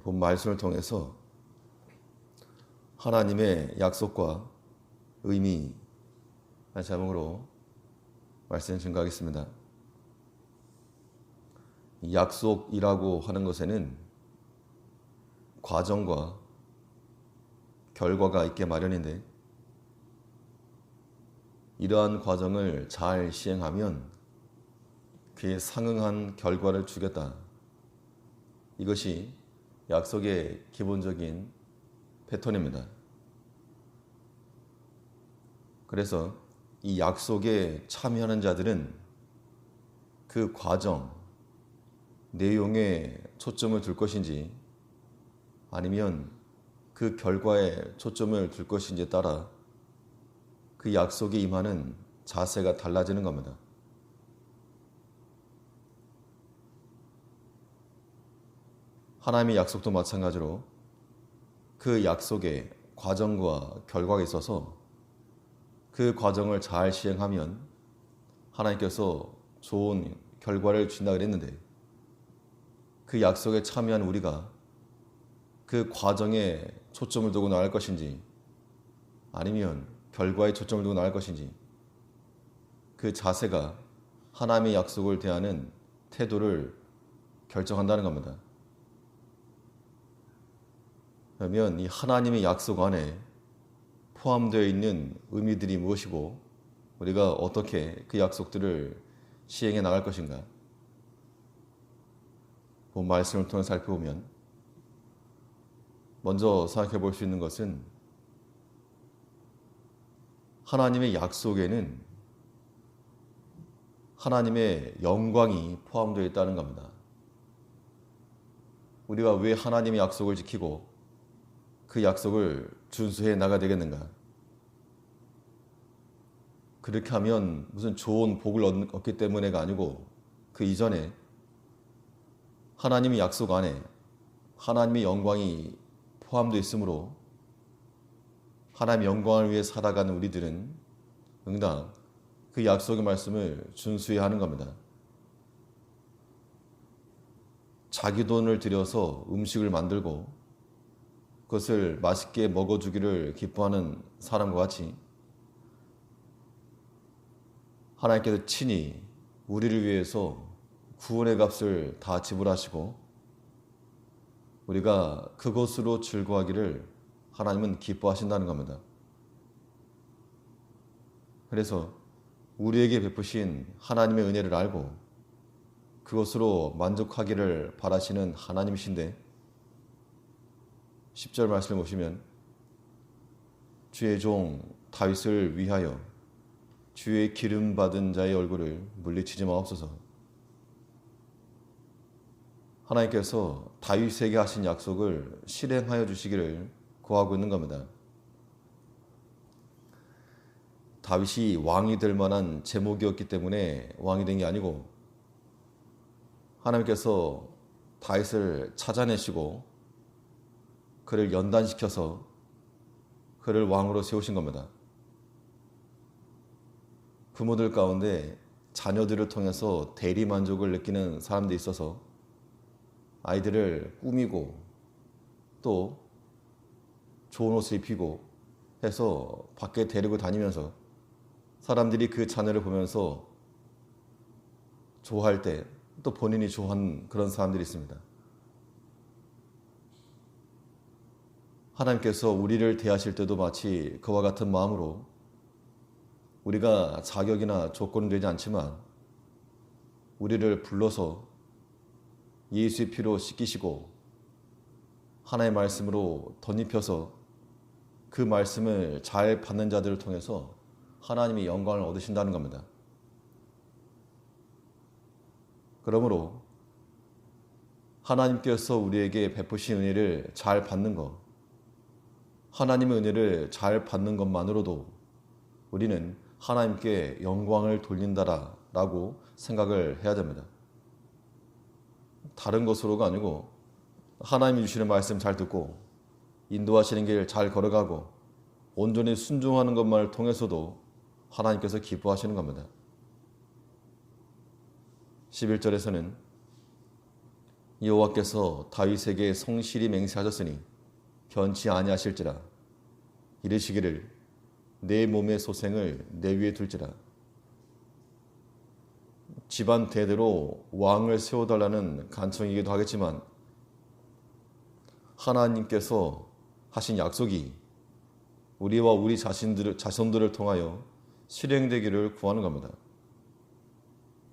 본 말씀을 통해서 하나님의 약속과 의미 한 제목으로 말씀 증거하겠습니다. 약속이라고 하는 것에는 과정과 결과가 있게 마련인데, 이러한 과정을 잘 시행하면 그에 상응한 결과를 주겠다. 이것이 약속의 기본적인 패턴입니다. 그래서 이 약속에 참여하는 자들은 그 과정, 내용에 초점을 둘 것인지 아니면 그 결과에 초점을 둘 것인지에 따라 그 약속에 임하는 자세가 달라지는 겁니다. 하나님의 약속도 마찬가지로 그 약속에 과정과 결과가 있어서 그 과정을 잘 시행하면 하나님께서 좋은 결과를 주신다 그랬는데, 그 약속에 참여한 우리가 그 과정에 초점을 두고 나갈 것인지 아니면 결과에 초점을 두고 나갈 것인지, 그 자세가 하나님의 약속을 대하는 태도를 결정한다는 겁니다. 그러면 이 하나님의 약속 안에 포함되어 있는 의미들이 무엇이고 우리가 어떻게 그 약속들을 시행해 나갈 것인가? 본 말씀을 통해 살펴보면 먼저 생각해 볼 수 있는 것은 하나님의 약속에는 하나님의 영광이 포함되어 있다는 겁니다. 우리가 왜 하나님의 약속을 지키고 그 약속을 준수해 나가야 되겠는가? 그렇게 하면 무슨 좋은 복을 얻기 때문에가 아니고, 그 이전에 하나님의 약속 안에 하나님의 영광이 포함되어 있으므로 하나님의 영광을 위해 살아가는 우리들은 응당 그 약속의 말씀을 준수해야 하는 겁니다. 자기 돈을 들여서 음식을 만들고 그것을 맛있게 먹어주기를 기뻐하는 사람과 같이 하나님께서 친히 우리를 위해서 구원의 값을 다 지불하시고 우리가 그것으로 즐거워하기를 하나님은 기뻐하신다는 겁니다. 그래서 우리에게 베푸신 하나님의 은혜를 알고 그것으로 만족하기를 바라시는 하나님이신데, 10절 말씀을 보시면 주의 종 다윗을 위하여 주의 기름 받은 자의 얼굴을 물리치지 마옵소서. 하나님께서 다윗에게 하신 약속을 실행하여 주시기를 구하고 있는 겁니다. 다윗이 왕이 될 만한 제목이었기 때문에 왕이 된 게 아니고, 하나님께서 다윗을 찾아내시고 그를 연단시켜서 그를 왕으로 세우신 겁니다. 부모들 가운데 자녀들을 통해서 대리만족을 느끼는 사람들이 있어서 아이들을 꾸미고 또 좋은 옷을 입히고 해서 밖에 데리고 다니면서 사람들이 그 자녀를 보면서 좋아할 때 또 본인이 좋아하는 그런 사람들이 있습니다. 하나님께서 우리를 대하실 때도 마치 그와 같은 마음으로 우리가 자격이나 조건은 되지 않지만 우리를 불러서 예수의 피로 씻기시고 하나님의 말씀으로 덧입혀서 그 말씀을 잘 받는 자들을 통해서 하나님의 영광을 얻으신다는 겁니다. 그러므로 하나님께서 우리에게 베푸신 은혜를 잘 받는 것, 하나님의 은혜를 잘 받는 것만으로도 우리는 하나님께 영광을 돌린다라고 생각을 해야 됩니다. 다른 것으로가 아니고 하나님이 주시는 말씀 잘 듣고 인도하시는 길 잘 걸어가고 온전히 순종하는 것만을 통해서도 하나님께서 기뻐하시는 겁니다. 11절에서는 여호와께서 다윗에게 성실히 맹세하셨으니 변치 아니하실지라. 이르시기를 내 몸의 소생을 내 위에 둘지라. 집안 대대로 왕을 세워달라는 간청이기도 하겠지만 하나님께서 하신 약속이 우리와 우리 자손들을 통하여 실행되기를 구하는 겁니다.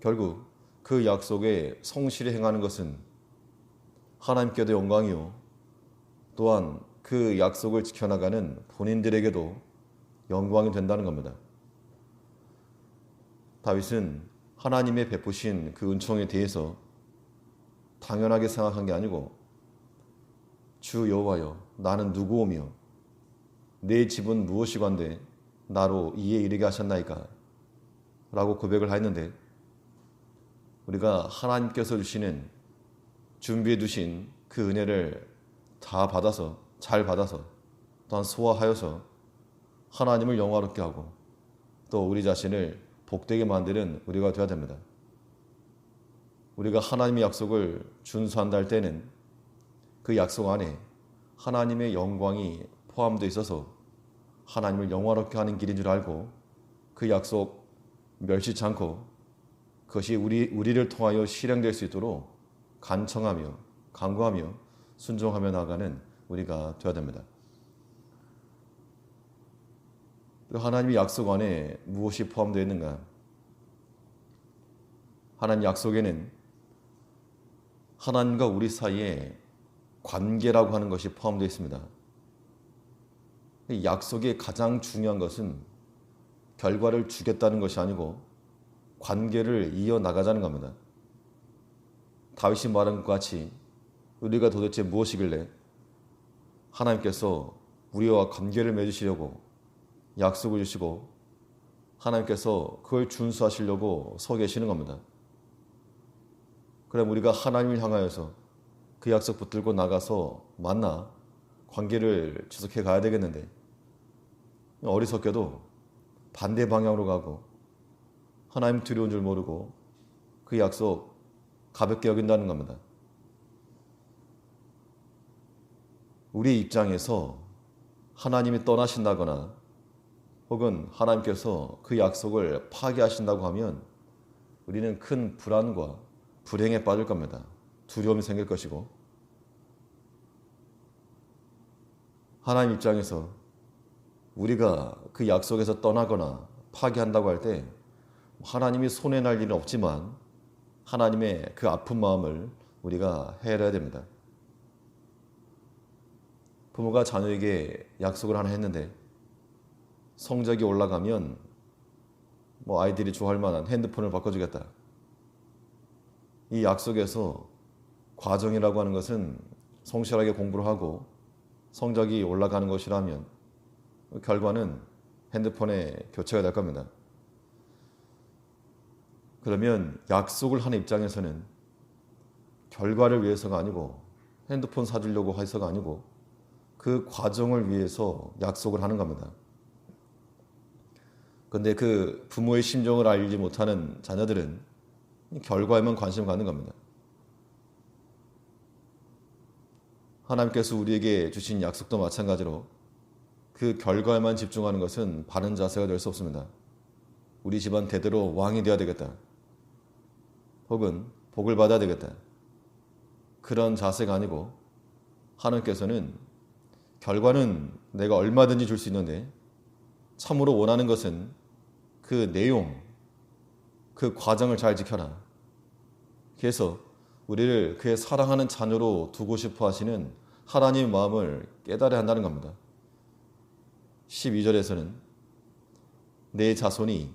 결국 그 약속에 성실히 행하는 것은 하나님께도 영광이요, 또한 그 약속을 지켜나가는 본인들에게도 영광이 된다는 겁니다. 다윗은 하나님의 베푸신 그 은총에 대해서 당연하게 생각한 게 아니고 주 여호와여, 나는 누구오며 내 집은 무엇이건대 나로 이에 이르게 하셨나이까? 라고 고백을 했는데, 우리가 하나님께서 주시는 준비해 두신 그 은혜를 잘 받아서 또한 소화하여서 하나님을 영화롭게 하고 또 우리 자신을 복되게 만드는 우리가 되어야 됩니다. 우리가 하나님의 약속을 준수한다 할 때는 그 약속 안에 하나님의 영광이 포함되어 있어서 하나님을 영화롭게 하는 길인 줄 알고 그 약속 멸시치 않고 그것이 우리를 통하여 실행될 수 있도록 간청하며 간구하며 순종하며 나아가는 우리가 되어야 됩니다. 하나님의 약속 안에 무엇이 포함되어 있는가? 하나님 약속에는 하나님과 우리 사이에 관계라고 하는 것이 포함되어 있습니다. 이 약속의 가장 중요한 것은 결과를 주겠다는 것이 아니고 관계를 이어나가자는 겁니다. 다윗이 말한 것 같이 우리가 도대체 무엇이길래 하나님께서 우리와 관계를 맺으시려고 약속을 주시고 하나님께서 그걸 준수하시려고 서 계시는 겁니다. 그럼 우리가 하나님을 향하여서 그 약속 붙들고 나가서 만나 관계를 지속해 가야 되겠는데 어리석게도 반대 방향으로 가고 하나님 두려운 줄 모르고 그 약속 가볍게 여긴다는 겁니다. 우리 입장에서 하나님이 떠나신다거나 혹은 하나님께서 그 약속을 파기하신다고 하면 우리는 큰 불안과 불행에 빠질 겁니다. 두려움이 생길 것이고, 하나님 입장에서 우리가 그 약속에서 떠나거나 파기한다고 할 때 하나님이 손해날 일은 없지만 하나님의 그 아픈 마음을 우리가 헤아려야 됩니다. 부모가 자녀에게 약속을 하나 했는데 성적이 올라가면 아이들이 좋아할 만한 핸드폰을 바꿔주겠다. 이 약속에서 과정이라고 하는 것은 성실하게 공부를 하고 성적이 올라가는 것이라면 결과는 핸드폰의 교체가 될 겁니다. 그러면 약속을 하는 입장에서는 결과를 위해서가 아니고 핸드폰 사주려고 해서가 아니고 그 과정을 위해서 약속을 하는 겁니다. 그런데 그 부모의 심정을 알지 못하는 자녀들은 결과에만 관심을 갖는 겁니다. 하나님께서 우리에게 주신 약속도 마찬가지로 그 결과에만 집중하는 것은 바른 자세가 될 수 없습니다. 우리 집안 대대로 왕이 되어야 되겠다. 혹은 복을 받아야 되겠다. 그런 자세가 아니고 하나님께서는 결과는 내가 얼마든지 줄 수 있는데 참으로 원하는 것은 그 내용, 그 과정을 잘 지켜라. 그래서 우리를 그의 사랑하는 자녀로 두고 싶어 하시는 하나님의 마음을 깨달아야 한다는 겁니다. 12절에서는 내 자손이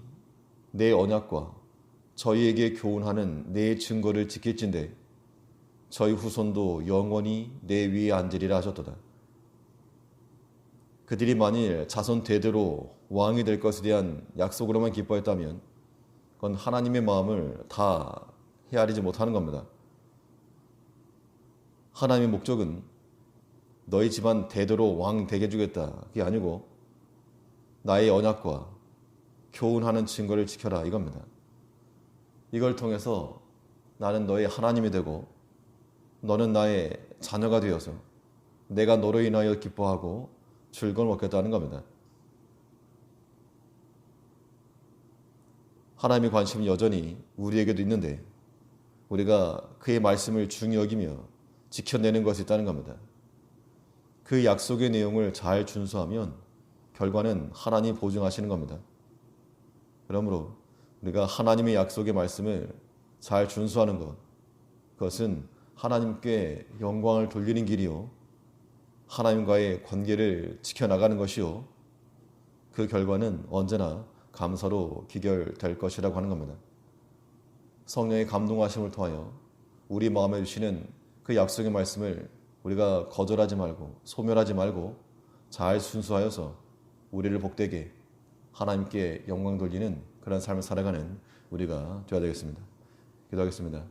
내 언약과 저희에게 교훈하는 내 증거를 지킬진대 저희 후손도 영원히 내 위에 앉으리라 하셨도다. 그들이 만일 자손 대대로 왕이 될 것에 대한 약속으로만 기뻐했다면 그건 하나님의 마음을 다 헤아리지 못하는 겁니다. 하나님의 목적은 너희 집안 대대로 왕 되게 해주겠다. 그게 아니고 나의 언약과 교훈하는 증거를 지켜라 이겁니다. 이걸 통해서 나는 너의 하나님이 되고 너는 나의 자녀가 되어서 내가 너로 인하여 기뻐하고 즐거움을 얻겠다는 겁니다. 하나님의 관심이 여전히 우리에게도 있는데 우리가 그의 말씀을 중히 여기며 지켜내는 것이 있다는 겁니다. 그 약속의 내용을 잘 준수하면 결과는 하나님이 보증하시는 겁니다. 그러므로 우리가 하나님의 약속의 말씀을 잘 준수하는 것, 그것은 하나님께 영광을 돌리는 길이요, 하나님과의 관계를 지켜나가는 것이요, 그 결과는 언제나 감사로 기결될 것이라고 하는 겁니다. 성령의 감동하심을 통하여 우리 마음에 주시는 그 약속의 말씀을 우리가 거절하지 말고 소멸하지 말고 잘 순수하여서 우리를 복되게 하나님께 영광 돌리는 그런 삶을 살아가는 우리가 되어야 되겠습니다. 기도하겠습니다.